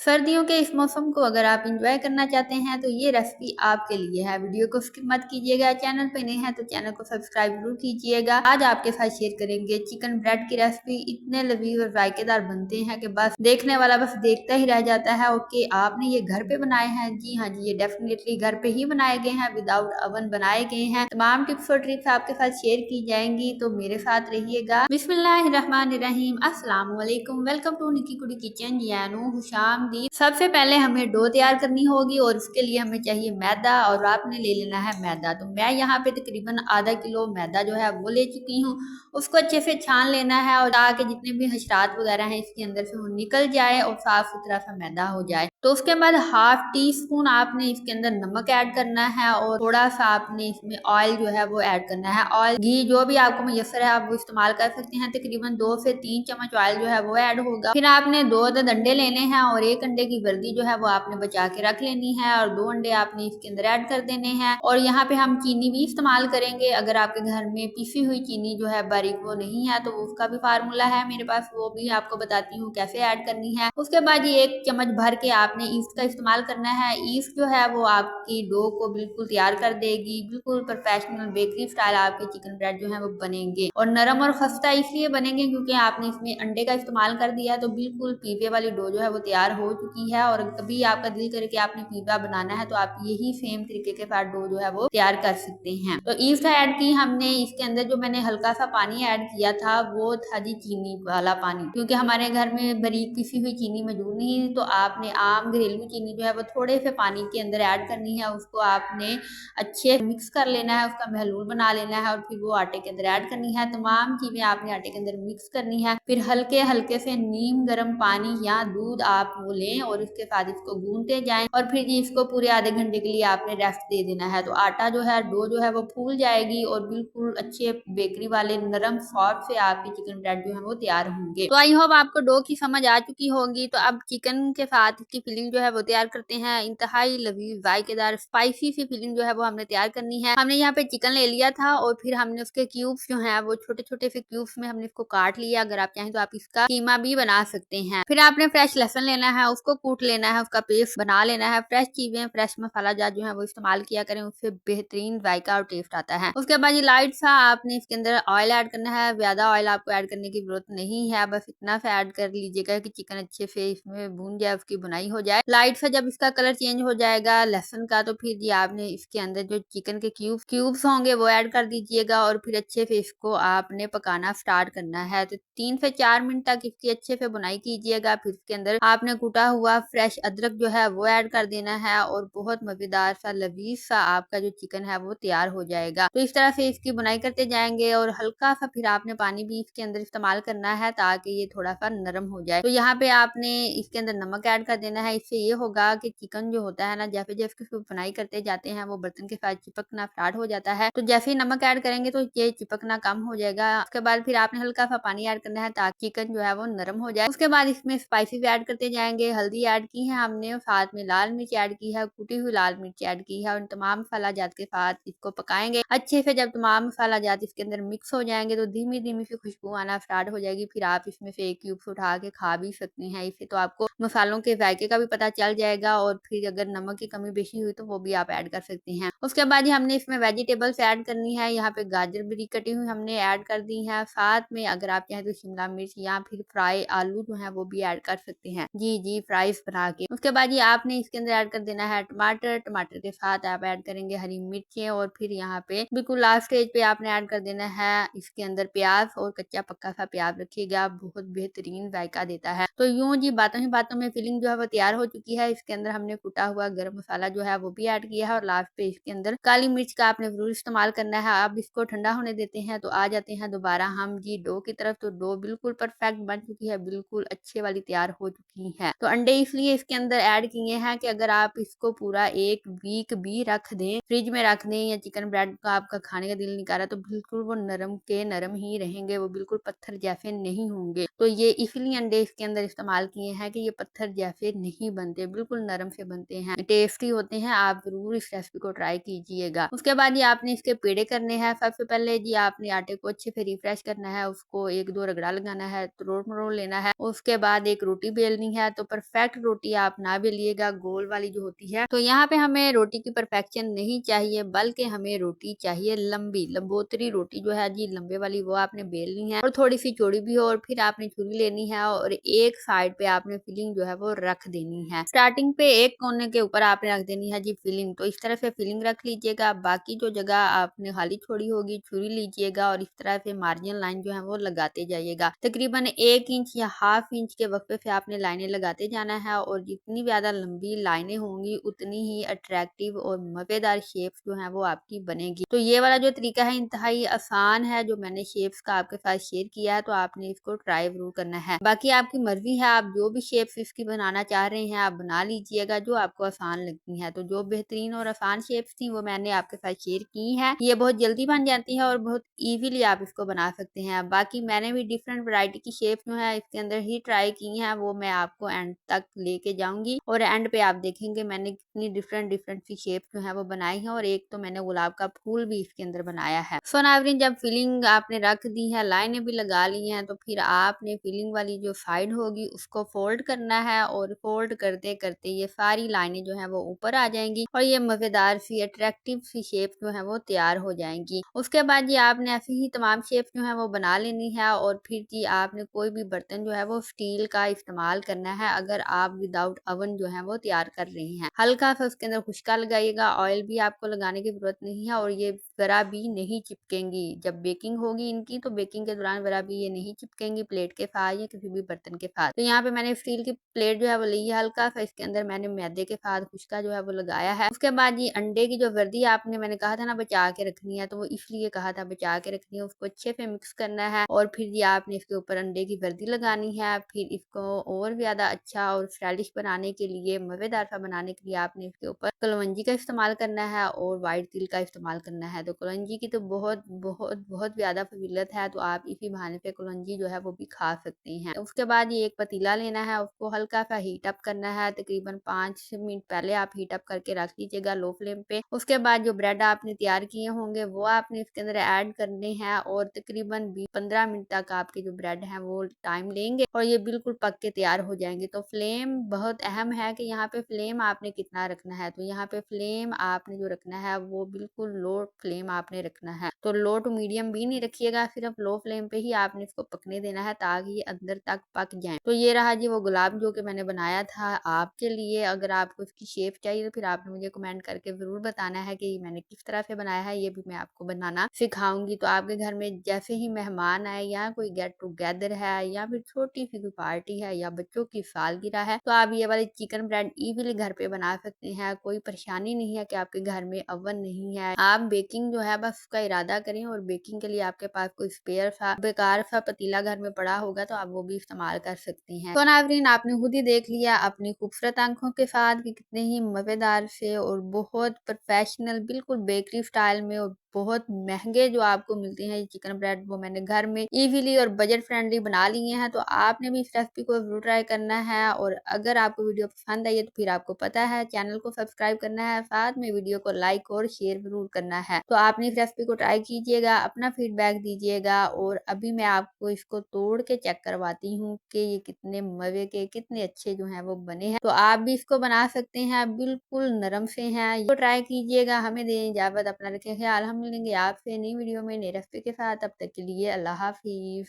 सर्दियों के इस मौसम को अगर आप एंजॉय करना चाहते हैं तो ये रेसिपी आपके लिए है। वीडियो को स्किप मत कीजिएगा। चैनल पे नए हैं तो चैनल को सब्सक्राइब जरूर कीजिएगा। आज आपके साथ शेयर करेंगे चिकन ब्रेड की रेसिपी। इतने लजीज और जायकेदार बनते हैं कि बस देखने वाला बस देखता ही रह जाता है। ओके, आपने ये घर पे बनाए हैं? जी हाँ जी, ये डेफिनेटली घर पे ही बनाए गए हैं, विदाउट अवन बनाए गए हैं। तमाम टिप्स और ट्रिक्स आपके साथ शेयर की जाएंगी, तो मेरे साथ रहिएगा। बिस्मिल्लाहिर्रहमानिर्रहीम, अस्सलाम वालेकुम। वेलकम टू निकी कुड़ी किचन। यानू हुशाम दी। सबसे पहले हमें डो तैयार करनी होगी और उसके लिए हमें चाहिए मैदा, और आपने ले लेना है मैदा। तो मैं यहाँ पे तकरीबन आधा किलो मैदा जो है वो ले चुकी हूँ। उसको अच्छे से छान लेना है और ताकि जितने भी हशरात वगैरह हैं इसके अंदर से वो निकल जाए और साफ सुथरा सा मैदा हो जाए। तो उसके बाद हाफ टी स्पून आपने इसके अंदर नमक ऐड करना है और थोड़ा सा आपने इसमें ऑयल जो है वो ऐड करना है। ऑयल घी जो भी आपको मुयसर है आप वो इस्तेमाल कर सकते हैं। तकरीबन 2 से 3 चम्मच ऑयल जो है वो ऐड होगा। फिर आपने 2 अंडे लेने हैं और 1 अंडे की वर्दी जो है वो आपने बचा के रख लेनी है और 2 अंडे आपने इसके अंदर ऐड कर देने हैं। और यहाँ पे हम चीनी भी इस्तेमाल करेंगे। अगर आपके घर में पिसी हुई चीनी जो है बारीक वो नहीं है तो उसका भी फार्मूला है मेरे पास, वो भी आपको बताती हूँ कैसे ऐड करनी है। उसके बाद ये 1 चम्मच भर के आपने ईस्ट का इस्तेमाल करना है। ईस्ट जो है वो आपकी डो को बिल्कुल तैयार कर देगी। बिल्कुल प्रोफेशनल बेकरी स्टाइल आपके चिकन ब्रेड जो है वो बनेंगे और नरम और खस्ता इसलिए बनेंगे क्योंकि आपने इसमें अंडे का इस्तेमाल कर दिया। तो बिल्कुल पीपे वाली डो जो है वो तैयार हो चुकी है। और कभी आपका दिल करे कि आपने पीपा बनाना है तो आप यही सेम तरीके के साथ डो जो है वो तैयार कर सकते हैं। तो ईस्ट ऐड की हमने। इसके अंदर जो मैंने हल्का सा पानी ऐड किया था वो था जी चीनी वाला पानी, क्योंकि हमारे घर में बारीक पिसी हुई चीनी मौजूद नहीं। तो आपने आम घरेलू चीनी जो है वो थोड़े से पानी के अंदर ऐड करनी है। उसको आपने अच्छे मिक्स कर लेना है, उसका महलूल बना लेना है और फिर वो आटे के अंदर ऐड करनी है। तमाम चीजें आपने आटे के अंदर मिक्स करनी है। फिर हल्के हल्के से नीम गर्म पानी या दूध आप वो लें और इसके साथ इसको गूंथते जाएं और फिर इसको पूरे आधे घंटे के लिए आपने रेस्ट दे देना है। तो आटा जो है डो जो है वो फूल जाएगी और बिल्कुल अच्छे बेकरी वाले नरम सॉफ्ट से आपके चिकन ब्रेड जो है वो तैयार होंगे। तो आई होप आपको डो की समझ आ चुकी होगी। तो अब चिकन के साथ इसकी फिलिंग जो है वो तैयार करते हैं। इंतहाई लजीज जायकेदार स्पाइसी सी फिलिंग जो है वो हमने तैयार करनी है। हमने यहाँ पे चिकन ले लिया था और फिर हमने उसके क्यूब्स जो है वो छोटे छोटे से क्यूब्स में हमने इसको काट लिया। अगर आप चाहें तो आप इसका कीमा भी बना सकते हैं। फिर आपने फ्रेश लहसुन लेना है, उसको कूट लेना है, उसका पेस्ट बना लेना है। फ्रेश चीजें फ्रेश मसाला जात जो है वो इस्तेमाल किया करें, उससे बेहतरीन जायका और टेस्ट आता है। उसके बाद ये लाइट सा आपने इसके अंदर ऑयल ऐड करना है। ज्यादा ऑयल आपको ऐड करने की जरूरत नहीं है, बस इतना सा ऐड कर लीजिएगा कि चिकन अच्छे से इसमें भून जाए, उसकी बुनाई हो जाए। लाइट सा जब इसका कलर चेंज हो जाएगा लहसुन का, तो फिर ये आपने इसके अंदर जो चिकन के क्यूब्स होंगे वो ऐड कर दीजिएगा और फिर अच्छे से इसको आपने पकाना स्टार्ट करना है। तो 3 से 4 मिनट तक इसकी अच्छे से बुनाई कीजिएगा। फिर इसके अंदर आपने कूटा हुआ फ्रेश अदरक जो है वो ऐड कर देना है और बहुत मजेदार सा लजीज सा आपका जो चिकन है वो तैयार हो जाएगा। तो इस तरह से इसकी बुनाई करते जाएंगे और हल्का सा फिर आपने पानी भी इसके अंदर इस्तेमाल करना है ताकि ये थोड़ा सा नरम हो जाए। तो यहाँ पे आपने इसके अंदर नमक ऐड कर देना है। इससे ये होगा कि चिकन जो होता है ना, जैसे जैसे इसको बुनाई करते जाते हैं वो बर्तन के साथ चिपकना स्टार्ट हो जाता है। तो जैसे ही नमक ऐड करेंगे तो ये चिपकना कम हो जाएगा। उसके बाद फिर आपने हल्का सा पानी ऐड करना है ताकि चिकन जो है वो नरम हो जाए। उसके बाद इसमें स्पाइसेस ऐड करते जाएंगे। हल्दी ऐड की है हमने और साथ में लाल मिर्च ऐड की है, कुटी हुई लाल मिर्च ऐड की है और तमाम मसाला जात के साथ इसको पकाएंगे अच्छे से। जब तमाम मसाला जात इसके अंदर मिक्स हो जाएंगे तो धीमी धीमी सी खुशबू आना स्टार्ट हो जाएगी। फिर आप इसमें से एक क्यूब्स उठा के खा भी सकते हैं। इससे तो आपको मसालों के जायके का भी पता चल जाएगा और फिर अगर नमक की कमी बेशी हुई तो वो भी आप ऐड कर सकते हैं। उसके बाद हमने इसमें वेजिटेबल्स ऐड करनी है। यहाँ पे गाजर भी कटी हुई हमने ऐड कर दी है। साथ में अगर आप चाहें तो शिमला मिर्च या फिर फ्राई आलू जो है वो भी ऐड कर सकते हैं। जी जी, फ्राइज बना के। उसके बाद ये आपने इसके अंदर ऐड कर देना है टमाटर। टमाटर के साथ आप ऐड करेंगे हरी मिर्चें और फिर यहाँ पे बिल्कुल लास्ट स्टेज पे आपने ऐड कर देना है इसके अंदर प्याज, और कच्चा पक्का सा प्याज रखिएगा, बहुत बेहतरीन जायका देता है। तो यूं जी बातों ही बातों में फिलिंग जो है वो तैयार हो चुकी है। इसके अंदर हमने कुटा हुआ गरम मसाला जो है वो भी ऐड किया है और लास्ट पे इसके अंदर काली मिर्च का आपने जरूर इस्तेमाल करना है। अब इसको ठंडा होने देते हैं। तो आ जाते हैं दोबारा हम जी डो की तरफ। तो डो बिल्कुल परफेक्ट बन चुकी है, बिल्कुल अच्छे वाली तैयार हो चुकी है। तो अंडे इसलिए इसके अंदर ऐड किए हैं कि अगर आप इसको पूरा 1 वीक भी रख दें, फ्रिज में रख दें, या चिकन ब्रेड का आपका खाने का दिल नहीं कर रहा तो बिल्कुल वो नरम के नरम ही रहेंगे, वो बिल्कुल पत्थर जैसे नहीं होंगे। तो ये इसलिए अंडे इसके अंदर इस्तेमाल किए हैं कि ये पत्थर जैसे नहीं बनते, बिल्कुल नरम से बनते हैं, टेस्टी होते हैं। आप जरूर इस रेसिपी को ट्राई कीजिएगा। उसके बाद ये आपने इसके पेड़े करने हैं। सबसे पहले जी आपने आटे को अच्छे से रिफ्रेश करना है, उसको 1-2 रगड़ा लगाना है, तोड़ मरोड़ लेना है। उसके बाद एक रोटी बेलनी है। तो परफेक्ट रोटी आप ना बेलिएगा, गोल वाली जो होती है। तो यहाँ पे हमें रोटी की परफेक्शन नहीं चाहिए, बल्कि हमें रोटी चाहिए लंबी, लंबोतरी रोटी जो है जी, लंबे वाली वो आपने बेलनी है और थोड़ी सी चौड़ी भी हो। और फिर आपने छुरी लेनी है और एक साइड पे आपने फिलिंग जो है वो रख देनी है। स्टार्टिंग पे एक कोने के ऊपर आपने रख देनी है जी फिलिंग। तो इस तरह से फिलिंग रख लीजिएगा। बाकी जो जगह आपने खाली छोड़ी होगी, छुरी लीजिएगा और इस तरह से मार्जिन लाइन जो है वो लगाते जाइएगा। तकरीबन 1 इंच या हाफ इंच के वक्फे से आपने लाइनें लगाते जाना है और जितनी ज्यादा लंबी लाइनें होंगी उतनी ही अट्रैक्टिव और मजेदार शेप जो है वो आपकी बनेगी। तो ये वाला जो तरीका है इंतहाई आसान है, जो मैंने शेप्स का आपके साथ शेयर किया है, तो आपने इसको ट्राई जरूर करना है। बाकी आपकी मर्जी है, आप जो भी शेप्स इसकी बनाना चाह रहे हैं आप बना लीजिएगा जो आपको आसान लगती है। तो जो बेहतरीन और आसान शेप्स थी वो मैंने आपके साथ शेयर की है। ये बहुत जल्दी बन जाती है और बहुत इजीली आप इसको बना सकते हैं। बाकी मैंने भी डिफरेंट वैरायटी की शेप जो है इसके अंदर ही ट्राई की है, वो मैं आपको एंड तक लेके जाऊंगी और एंड पे आप देखेंगे मैंने कितनी डिफरेंट डिफरेंट सी शेप जो है वो बनाई है और एक तो मैंने गुलाब का फूल भी इसके अंदर बनाया है। सो नाज़रीन, जब फिलिंग आपने रख दी है, लाइनें भी लगा ली हैं, तो फिर आपने फिलिंग वाली जो साइड होगी उसको फोल्ड करना है और फोल्ड करते करते ये सारी लाइनें जो है वो ऊपर आ जाएंगी और ये मजेदार सी अट्रैक्टिव सी शेप जो है वो तैयार हो जाएंगी। उसके बाद जी आपने ऐसी ही तमाम शेप जो है वो बना लेनी है और फिर जी आपने कोई भी बर्तन जो है वो स्टील का इस्तेमाल करना है अगर आप विदाउट अवन जो है वो तैयार कर रही हैं। हल्का सा उसके अंदर खुशका लगाइएगा, ऑयल भी आपको लगाने की जरूरत नहीं है और ये जरा भी नहीं चिपकेंगी। जब बेकिंग होगी इनकी तो बेकिंग के दौरान जरा भी ये नहीं चिपकेंगी प्लेट के साथ या किसी भी बर्तन के साथ। तो यहाँ पे मैंने स्टील की प्लेट जो है वो ली है हल्का सा, इसके अंदर मैंने मैदे के साथ खुशका जो है वो लगाया है। उसके बाद ये अंडे की जो वर्दी आपने मैंने कहा था ना बचा के रखनी है, तो वो इसलिए कहा था बचा के रखनी है। उसको अच्छे से मिक्स करना है और फिर ये आपने इसके ऊपर अंडे की वर्दी लगानी है। फिर इसको और ज्यादा अच्छा और स्टाइलिश बनाने के लिए, मजेदार सा बनाने के लिए आपने इसके ऊपर कलवंजी का इस्तेमाल करना है और व्हाइट तिल का इस्तेमाल करना है। तो कलौंजी की तो बहुत बहुत बहुत ज्यादा फजीलत है, तो आप इसी बहाने पे कलौंजी जो है वो भी खा सकते हैं। उसके बाद ये एक पतीला लेना है, उसको हल्का सा हीट अप करना है। तकरीबन 5 मिनट पहले आप हीट अप करके रख लीजिएगा लो फ्लेम पे। उसके बाद जो ब्रेड आपने तैयार किए होंगे वो आपने इसके अंदर ऐड करने हैं और तकरीबन 15 मिनट तक आपके जो ब्रेड है वो टाइम लेंगे और ये बिल्कुल पक के तैयार हो जाएंगे। तो फ्लेम बहुत अहम है कि यहाँ पे फ्लेम आपने कितना रखना है। तो यहाँ पे फ्लेम आपने जो रखना है वो बिल्कुल लो फ्लेम आपने रखना है। तो लो टू मीडियम भी नहीं रखिएगा, सिर्फ लो फ्लेम पे ही आपने इसको पकने देना है ताकि ये अंदर तक पक जाए। तो ये रहा जी वो गुलाब जो कि मैंने बनाया था आपके लिए। अगर आपको इसकी शेप चाहिए तो फिर आपने मुझे कमेंट करके जरूर बताना है कि मैंने किस तरह से बनाया है, ये भी मैं आपको बनाना सिखाऊंगी। तो आपके घर में जैसे ही मेहमान आए या कोई गेट टुगेदर है या फिर छोटी सी कोई पार्टी है या बच्चों की सालगिरह है, तो आप ये वाले चिकन ब्रेड इजीली घर पे बना सकते हैं। कोई परेशानी नहीं है कि आपके घर में अवन नहीं है। आप बेकिंग जो है बस उसका इरादा करें और बेकिंग के लिए आपके पास कोई स्पेयर सा बेकार सा पतीला घर में पड़ा होगा तो आप वो भी इस्तेमाल कर सकती हैं। तो नाज़रीन, आपने खुद ही देख लिया अपनी खूबसूरत आंखों के साथ कि कितने ही मजेदार से और बहुत प्रोफेशनल बिल्कुल बेकरी स्टाइल में और बहुत महंगे जो आपको मिलते हैं ये चिकन ब्रेड, वो मैंने घर में इजीली और बजट फ्रेंडली बना लिए हैं। तो आपने भी इस रेसिपी को जरूर ट्राई करना है और अगर आपको वीडियो पसंद आई है तो फिर आपको पता है चैनल को सब्सक्राइब करना है, साथ में वीडियो को लाइक और शेयर जरूर करना है। तो आपने इस रेसिपी को ट्राई कीजिएगा, अपना फीडबैक दीजिएगा और अभी मैं आपको इसको तोड़ के चेक करवाती हूँ कि ये कितने मजे के कितने अच्छे जो है वो बने हैं। तो आप भी इसको बना सकते हैं, बिल्कुल नरम से हैं। ये ट्राई कीजिएगा। हमें दें इजाजत, अपना रखें ख्याल। हम मिलेंगे आपसे नई वीडियो में नई रेसिपी के साथ। तब तक के लिए अल्लाह हाफिज।